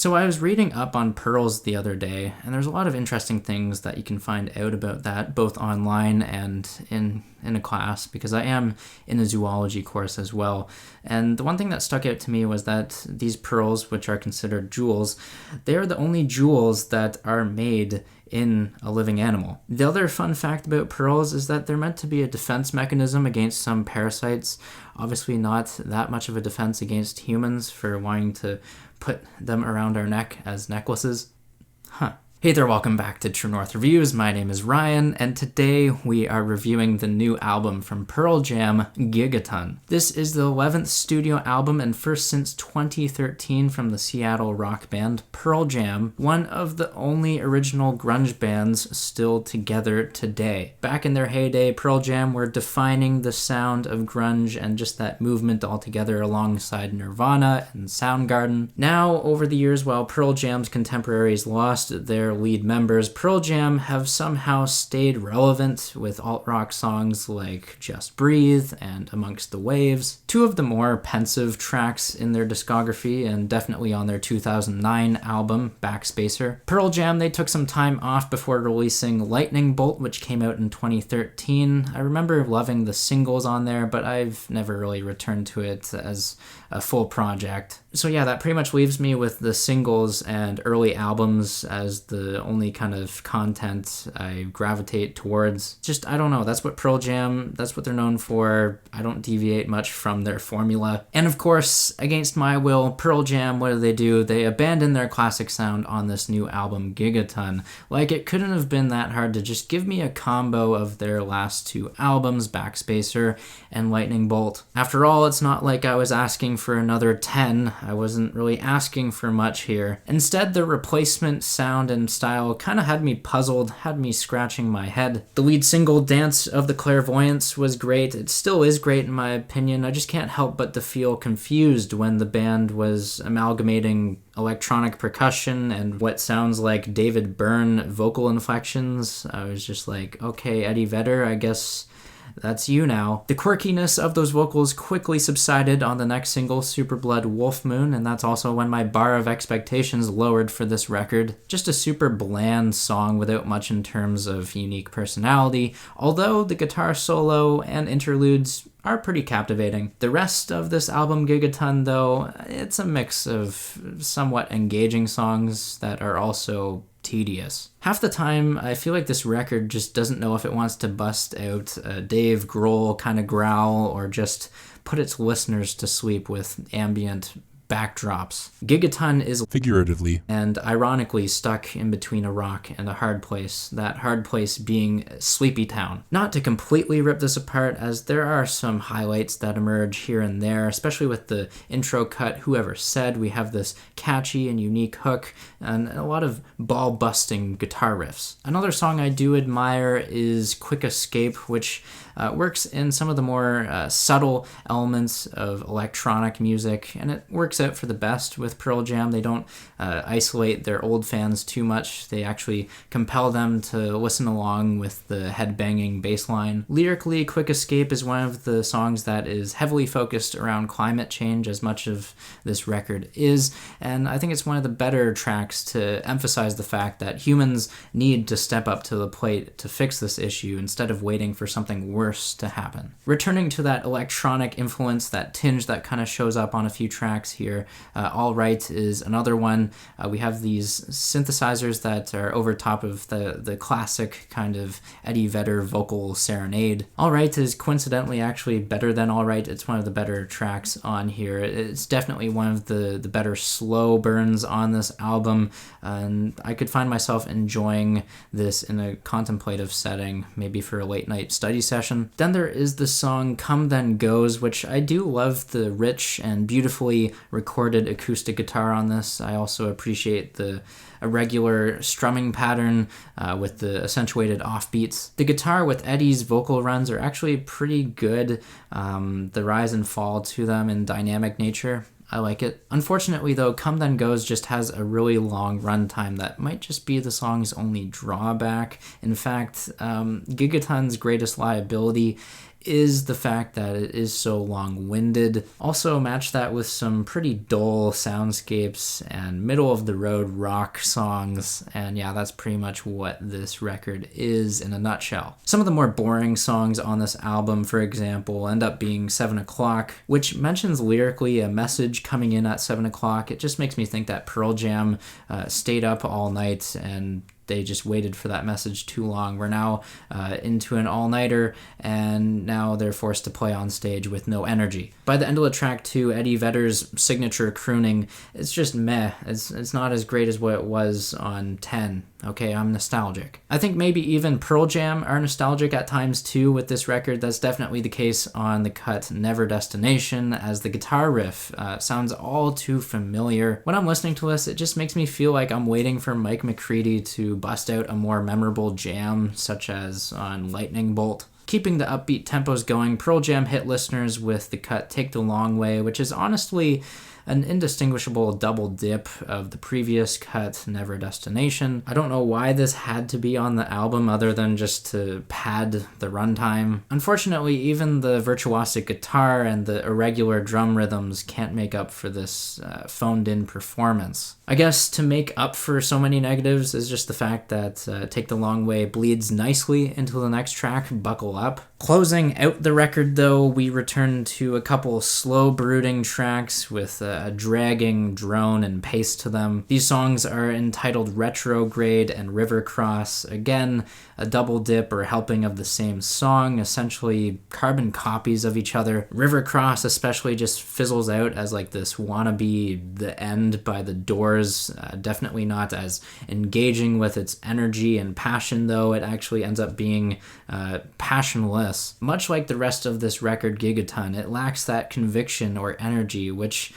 So I was reading up on pearls the other day, and there's a lot of interesting things that you can find out about that, both online and in a class, because I am in a zoology course as well. And the one thing that stuck out to me was that these pearls, which are considered jewels, they're the only jewels that are made in a living animal. The other fun fact about pearls is that they're meant to be a defense mechanism against some parasites. Obviously not that much of a defense against humans for wanting to put them around our neck as necklaces. Hey there, welcome back to True North Reviews. My name is Ryan, and today we are reviewing the new album from Pearl Jam, Gigaton. This is the 11th studio album and first since 2013 from the Seattle rock band Pearl Jam, one of the only original grunge bands still together today. Back in their heyday, Pearl Jam were defining the sound of grunge and just that movement altogether alongside Nirvana and Soundgarden. Now, over the years, while Pearl Jam's contemporaries lost their lead members, Pearl Jam have somehow stayed relevant with alt-rock songs like Just Breathe and Amongst the Waves, two of the more pensive tracks in their discography and definitely on their 2009 album, Backspacer. Pearl Jam, they took some time off before releasing Lightning Bolt, which came out in 2013. I remember loving the singles on there, but I've never really returned to it as a full project. So yeah, that pretty much leaves me with the singles and early albums as the only kind of content I gravitate towards. Just, I don't know, that's what Pearl Jam, that's what they're known for. I don't deviate much from their formula. And of course, against my will, Pearl Jam, what do? They abandon their classic sound on this new album, Gigaton. Like, it couldn't have been that hard to just give me a combo of their last two albums, Backspacer and Lightning Bolt. After all, it's not like I was asking for another 10. I wasn't really asking for much here. Instead, the replacement sound and style kind of had me puzzled, had me scratching my head. The lead single, Dance of the Clairvoyants, was great. It still is great in my opinion. I just can't help but to feel confused when the band was amalgamating electronic percussion and what sounds like David Byrne vocal inflections. I was just like, okay, Eddie Vedder, I guess that's you now. The quirkiness of those vocals quickly subsided on the next single, Superblood Wolf Moon, and that's also when my bar of expectations lowered for this record. Just a super bland song without much in terms of unique personality, although the guitar solo and interludes are pretty captivating. The rest of this album, Gigaton, though, it's a mix of somewhat engaging songs that are also tedious. Half the time, I feel like this record just doesn't know if it wants to bust out a Dave Grohl kind of growl or just put its listeners to sleep with ambient backdrops. Gigaton is figuratively and ironically stuck in between a rock and a hard place, that hard place being Sleepy Town. Not to completely rip this apart, as there are some highlights that emerge here and there, especially with the intro cut, Whoever Said. We have this catchy and unique hook and a lot of ball-busting guitar riffs. Another song I do admire is Quick Escape, which works in some of the more subtle elements of electronic music, and it works out for the best with Pearl Jam. They don't isolate their old fans too much. They actually compel them to listen along with the headbanging bass line. Lyrically, Quick Escape is one of the songs that is heavily focused around climate change, as much of this record is, and I think it's one of the better tracks to emphasize the fact that humans need to step up to the plate to fix this issue instead of waiting for something worse to happen. Returning to that electronic influence, that tinge that kind of shows up on a few tracks here, All Right is another one. We have these synthesizers that are over top of the classic kind of Eddie Vedder vocal serenade. All Right is coincidentally actually better than All Right. It's one of the better tracks on here. It's definitely one of the better slow burns on this album, and I could find myself enjoying this in a contemplative setting, maybe for a late night study session. Then there is the song Come Then Goes, which I do love the rich and beautifully recorded acoustic guitar on this. I also appreciate the irregular strumming pattern with the accentuated offbeats. The guitar with Eddie's vocal runs are actually pretty good. The rise and fall to them in dynamic nature, I like it. Unfortunately though, Come Then Goes just has a really long runtime that might just be the song's only drawback. In fact, Gigaton's greatest liability is the fact that it is so long-winded. Also match that with some pretty dull soundscapes and middle-of-the-road rock songs, and yeah, that's pretty much what this record is in a nutshell. Some of the more boring songs on this album, for example, end up being 7 O'Clock, which mentions lyrically a message coming in at 7 o'clock. It just makes me think that Pearl Jam stayed up all night and they just waited for that message too long. We're now into an all-nighter, and now they're forced to play on stage with no energy. By the end of the track 2, Eddie Vedder's signature crooning, it's just meh. It's not as great as what it was on 10. Okay, I'm nostalgic. I think maybe even Pearl Jam are nostalgic at times too with this record. That's definitely the case on the cut Never Destination, as the guitar riff sounds all too familiar. When I'm listening to this, it just makes me feel like I'm waiting for Mike McCready to bust out a more memorable jam, such as on Lightning Bolt. Keeping the upbeat tempos going, Pearl Jam hit listeners with the cut Take the Long Way, which is honestly an indistinguishable double dip of the previous cut, Never Destination. I don't know why this had to be on the album other than just to pad the runtime. Unfortunately, even the virtuosic guitar and the irregular drum rhythms can't make up for this phoned-in performance. I guess to make up for so many negatives is just the fact that Take the Long Way bleeds nicely into the next track, Buckle Up. Closing out the record, though, we return to a couple slow brooding tracks with a dragging drone and pace to them. These songs are entitled Retrograde and River Cross. Again, a double dip or helping of the same song, essentially carbon copies of each other. River Cross especially just fizzles out as like this wannabe The End by the Doors. Definitely not as engaging with its energy and passion, though. It actually ends up being passionless. Much like the rest of this record, Gigaton, it lacks that conviction or energy, which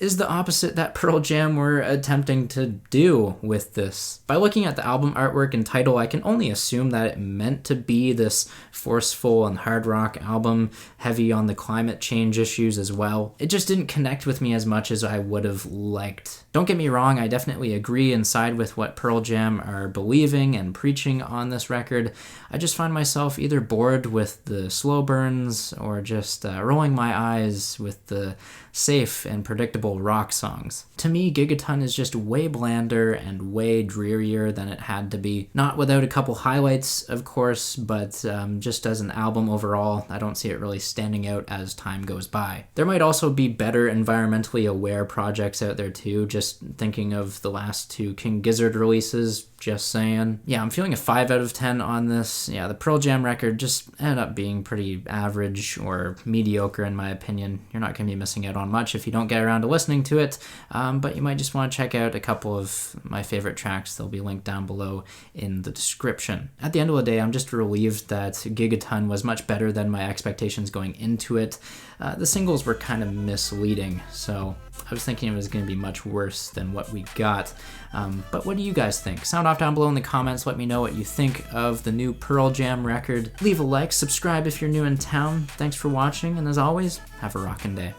is the opposite that Pearl Jam were attempting to do with this. By looking at the album artwork and title, I can only assume that it meant to be this forceful and hard rock album, heavy on the climate change issues as well. It just didn't connect with me as much as I would have liked. Don't get me wrong, I definitely agree and side with what Pearl Jam are believing and preaching on this record. I just find myself either bored with the slow burns or just rolling my eyes with the safe and predictable rock songs. To me, Gigaton is just way blander and way drearier than it had to be. Not without a couple highlights, of course, but just as an album overall, I don't see it really standing out as time goes by. There might also be better environmentally aware projects out there too, just thinking of the last 2 King Gizzard releases, just saying. Yeah, I'm feeling a 5 out of 10 on this. Yeah, the Pearl Jam record just ended up being pretty average or mediocre in my opinion. You're not going to be missing out on much if you don't get around to listening to it, but you might just want to check out a couple of my favorite tracks. They'll be linked down below in the description. At the end of the day, I'm just relieved that Gigaton was much better than my expectations going into it. The singles were kind of misleading, so I was thinking it was going to be much worse than what we got. But what do you guys think? Sound off down below in the comments. Let me know what you think of the new Pearl Jam record. Leave a like, subscribe if you're new in town. Thanks for watching, and as always, have a rockin' day.